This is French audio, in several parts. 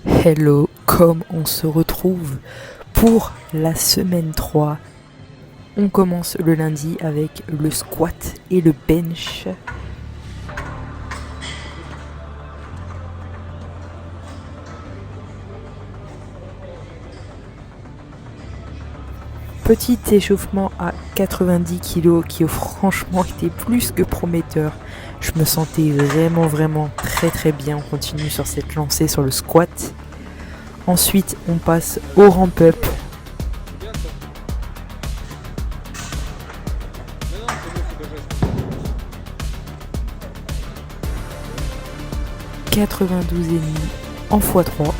Hello, comme on se retrouve pour la semaine 3. On commence le lundi avec le squat et le bench. Petit échauffement à 90 kg qui a franchement été plus que prometteur. Je me sentais vraiment très bien. On continue sur cette lancée sur le squat. Ensuite, on passe au ramp-up. « 92,5 en x3.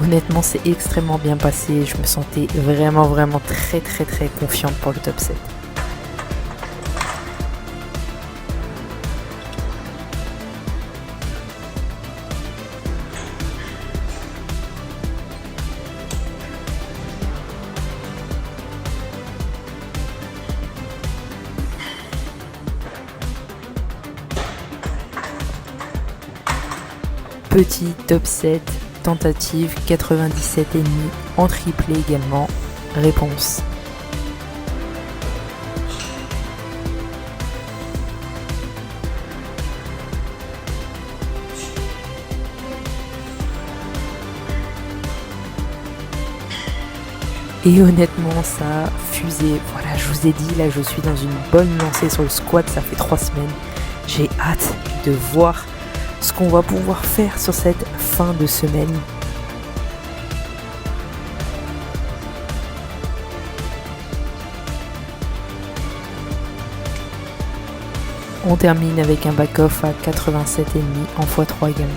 Honnêtement, c'est extrêmement bien passé. Je me sentais vraiment très confiante pour le top 7. Petit top 7, tentative 97,5 en triplé également. Réponse. Et honnêtement, ça a fusé. Voilà, je vous ai dit, là, je suis dans une bonne lancée sur le squat. Ça fait 3 semaines. J'ai hâte de voir ce qu'on va pouvoir faire sur cette fin de semaine. On termine avec un back-off à 87,5 en x3 également.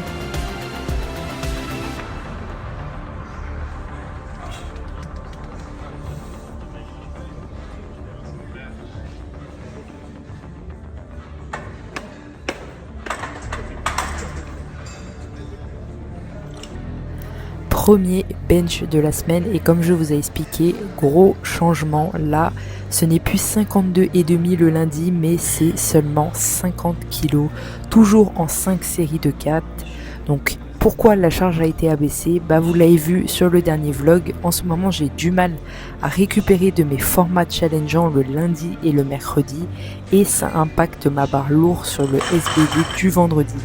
Premier bench de la semaine et comme je vous ai expliqué, gros changement là, ce n'est plus 52,5 le lundi mais c'est seulement 50 kg, toujours en 5 séries de 4. Donc pourquoi la charge a été abaissée? Vous l'avez vu sur le dernier vlog, en ce moment j'ai du mal à récupérer de mes formats challengeants le lundi et le mercredi et ça impacte ma barre lourde sur le SBD du vendredi.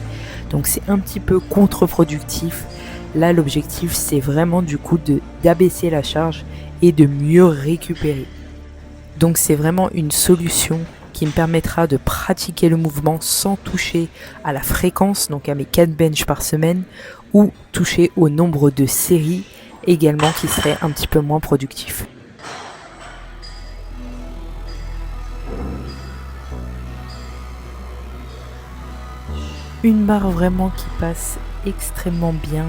Donc c'est un petit peu contre-productif. Là, l'objectif, c'est vraiment du coup d'abaisser la charge et de mieux récupérer. Donc, c'est vraiment une solution qui me permettra de pratiquer le mouvement sans toucher à la fréquence, donc à mes 4 benches par semaine, ou toucher au nombre de séries également qui serait un petit peu moins productif. Une barre vraiment qui passe extrêmement bien.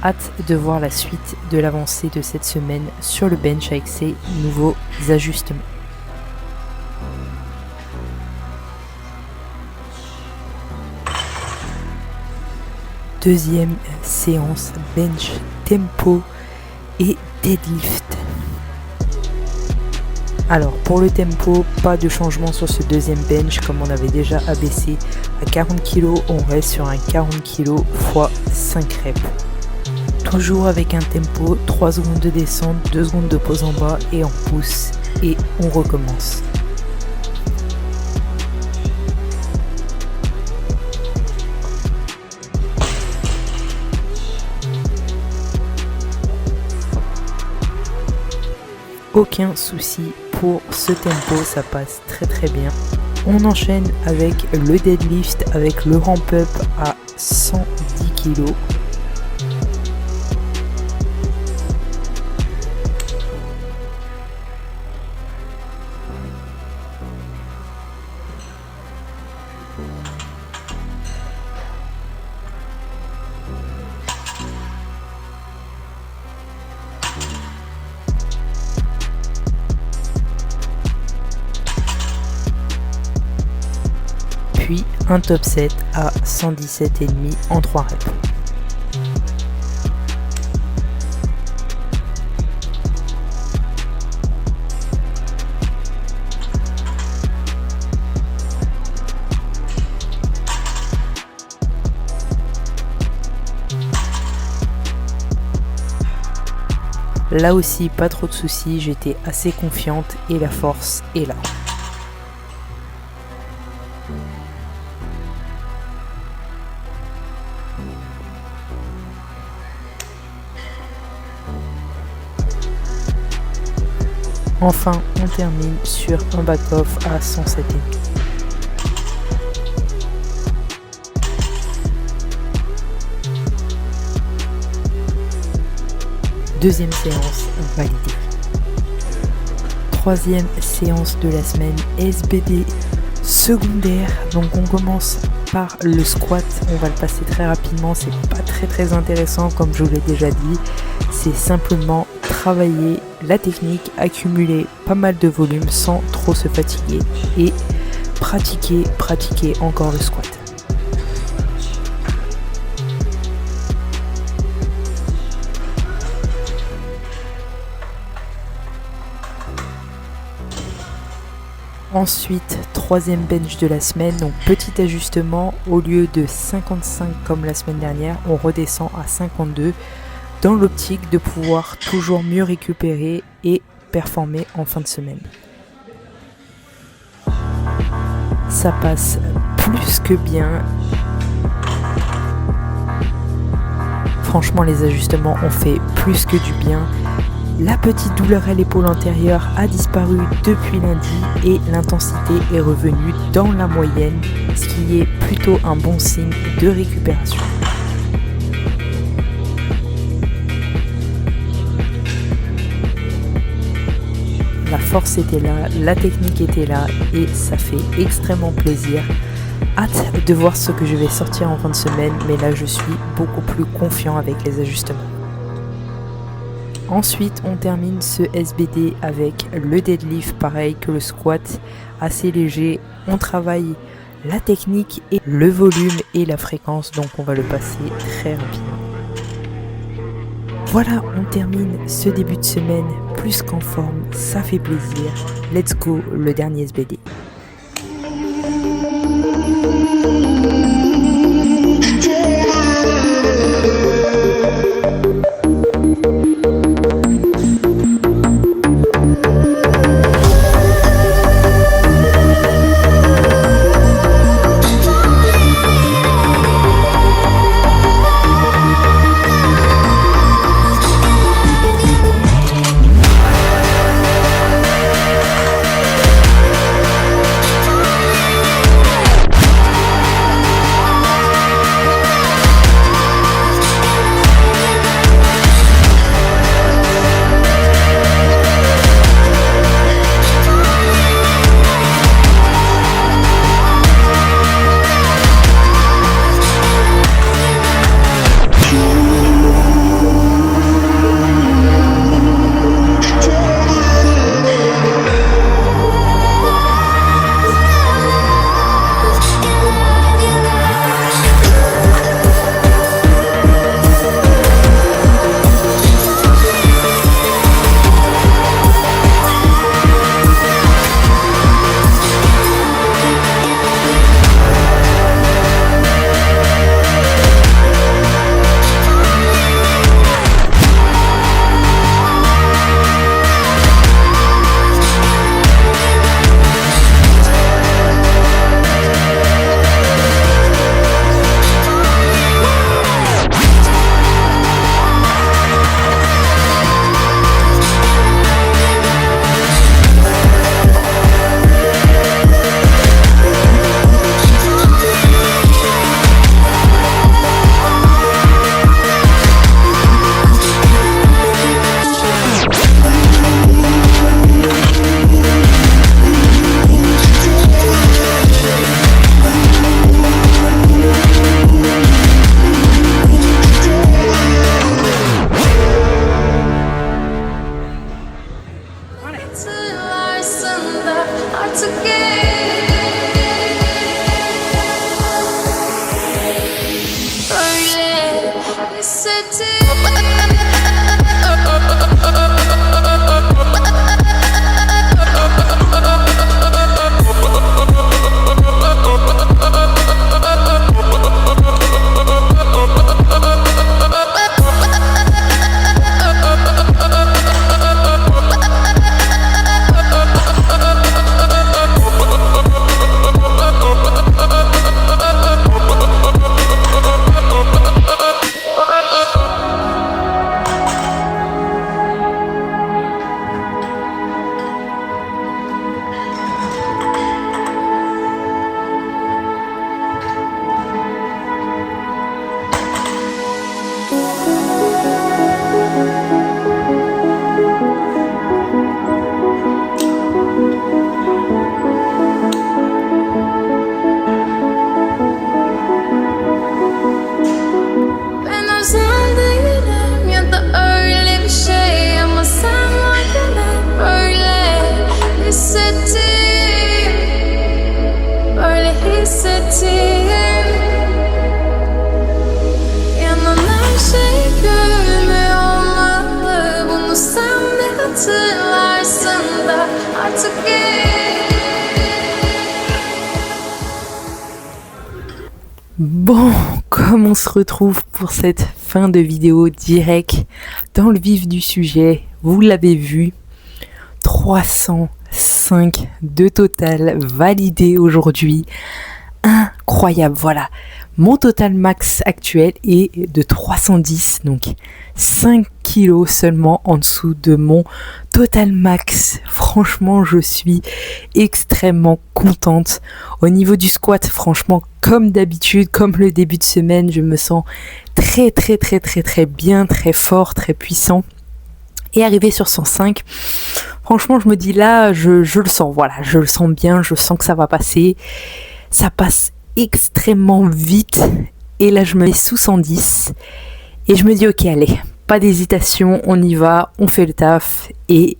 Hâte de voir la suite de l'avancée de cette semaine sur le bench avec ses nouveaux ajustements. Deuxième séance bench tempo et deadlift. Alors pour le tempo, pas de changement sur ce deuxième bench comme on avait déjà abaissé à 40 kg, on reste sur un 40 kg x 5 reps. Toujours avec un tempo, 3 secondes de descente, 2 secondes de pause en bas et on pousse et on recommence. Aucun souci pour ce tempo, ça passe très bien. On enchaîne avec le deadlift avec le ramp-up à 110 kg. Puis un top 7 à 117,5 en 3 reps. Là aussi, pas trop de soucis, j'étais assez confiante et la force est là. Enfin, on termine sur un back-off à 107,5. Deuxième séance validée. Troisième séance de la semaine, SBD secondaire. Donc on commence par le squat. On va le passer très rapidement, c'est pas très intéressant comme je vous l'ai déjà dit. C'est simplement travailler la technique, accumuler pas mal de volume sans trop se fatiguer et pratiquer encore le squat. Ensuite, troisième bench de la semaine, donc petit ajustement, au lieu de 55 comme la semaine dernière, on redescend à 52 dans l'optique de pouvoir toujours mieux récupérer et performer en fin de semaine. Ça passe plus que bien. Franchement, les ajustements ont fait plus que du bien. La petite douleur à l'épaule antérieure a disparu depuis lundi et l'intensité est revenue dans la moyenne, ce qui est plutôt un bon signe de récupération. La force était là, la technique était là et ça fait extrêmement plaisir. Hâte de voir ce que je vais sortir en fin de semaine, mais là je suis beaucoup plus confiant avec les ajustements. Ensuite, on termine ce SBD avec le deadlift, pareil que le squat, assez léger. On travaille la technique et le volume et la fréquence, donc on va le passer très rapidement. Voilà, on termine ce début de semaine plus qu'en forme, ça fait plaisir. Let's go, le dernier SBD. Bon, comme on se retrouve pour cette fin de vidéo direct dans le vif du sujet, vous l'avez vu, 305 de total validé aujourd'hui. Incroyable, voilà. Mon total max actuel est de 310, donc 5 kilos seulement en dessous de mon total max. Franchement, je suis extrêmement contente. Au niveau du squat, franchement, comme d'habitude, comme le début de semaine, je me sens très bien, très fort, très puissant. Et arrivé sur 105, franchement, je me dis là, je le sens, voilà, je le sens bien, je sens que ça va passer. Ça passe extrêmement vite et là je me mets sous 110 et je me dis ok, allez, pas d'hésitation, on y va, on fait le taf. Et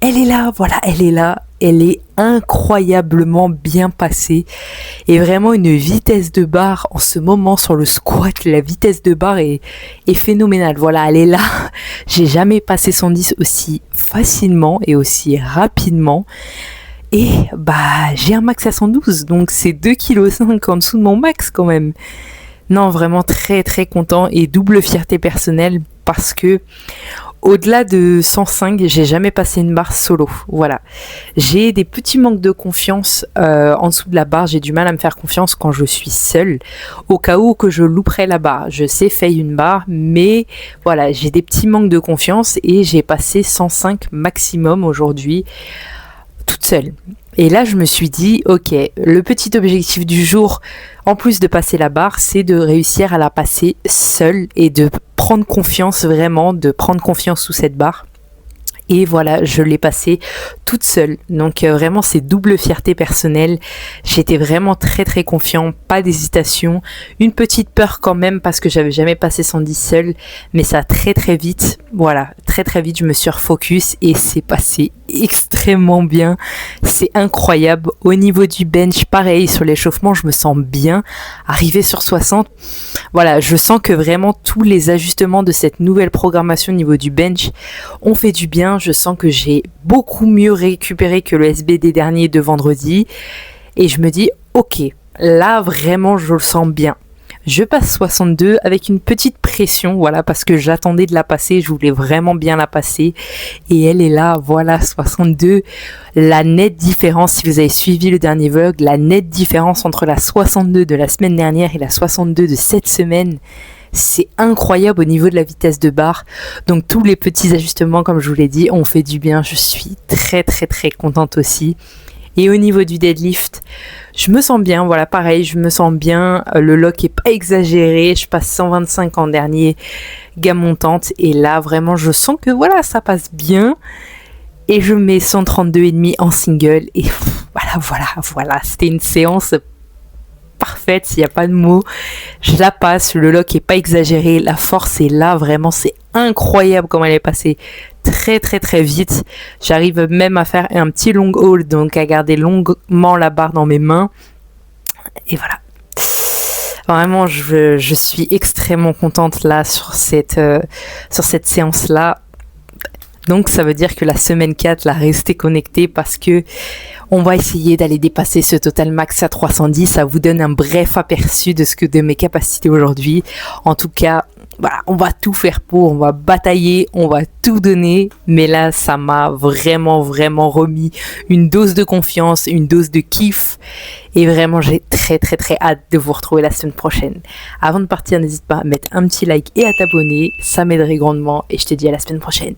elle est là, voilà, elle est là, elle est incroyablement bien passée et vraiment une vitesse de barre en ce moment sur le squat, la vitesse de barre est phénoménale, voilà, elle est là. J'ai jamais passé 110 aussi facilement et aussi rapidement. Et j'ai un max à 112, donc c'est 2,5 kg en dessous de mon max quand même. Non, vraiment très content et double fierté personnelle parce que au-delà de 105, j'ai jamais passé une barre solo. Voilà. J'ai des petits manques de confiance en dessous de la barre. J'ai du mal à me faire confiance quand je suis seule, au cas où que je louperais la barre. Je sais faire une barre, mais voilà, j'ai des petits manques de confiance et j'ai passé 105 maximum aujourd'hui, toute seule. Et là, je me suis dit, ok, le petit objectif du jour, en plus de passer la barre, c'est de réussir à la passer seule et de prendre confiance, vraiment, de prendre confiance sous cette barre. Et voilà, je l'ai passée toute seule. Donc vraiment, c'est double fierté personnelle. J'étais vraiment très confiant, pas d'hésitation. Une petite peur quand même parce que j'avais jamais passé 110 seule. Mais ça très vite, voilà, très vite, je me suis refocus et c'est passé extrêmement bien. C'est incroyable. Au niveau du bench, pareil, sur l'échauffement, je me sens bien. Arrivé sur 60, voilà, je sens que vraiment tous les ajustements de cette nouvelle programmation au niveau du bench ont fait du bien. Je sens que j'ai beaucoup mieux récupéré que le SBD dernier de vendredi. Et je me dis, ok, là vraiment je le sens bien. Je passe 62 avec une petite pression, voilà, parce que j'attendais de la passer, je voulais vraiment bien la passer. Et elle est là, voilà, 62. La nette différence, si vous avez suivi le dernier vlog, la nette différence entre la 62 de la semaine dernière et la 62 de cette semaine, c'est incroyable au niveau de la vitesse de barre. Donc tous les petits ajustements, comme je vous l'ai dit, ont fait du bien. Je suis très contente aussi. Et au niveau du deadlift, je me sens bien, voilà, pareil, je me sens bien. Le lock est pas exagéré, je passe 125 en dernier gamme montante. Et là, vraiment, je sens que voilà, ça passe bien. Et je mets 132,5 en single. Et voilà, c'était une séance parfaite, s'il n'y a pas de mots. Je la passe, le lock est pas exagéré, la force est là, vraiment, c'est incroyable comment elle est passée très vite. J'arrive même à faire un petit long hold, donc à garder longuement la barre dans mes mains. Et voilà. Vraiment, je suis extrêmement contente là sur cette séance-là. Donc ça veut dire que la semaine 4, là, restez connectés parce que on va essayer d'aller dépasser ce total max à 310. Ça vous donne un bref aperçu de mes capacités aujourd'hui. En tout cas, voilà, on va tout faire pour, on va batailler, on va tout donner. Mais là, ça m'a vraiment remis une dose de confiance, une dose de kiff. Et vraiment, j'ai très hâte de vous retrouver la semaine prochaine. Avant de partir, n'hésite pas à mettre un petit like et à t'abonner. Ça m'aiderait grandement. Et je te dis à la semaine prochaine.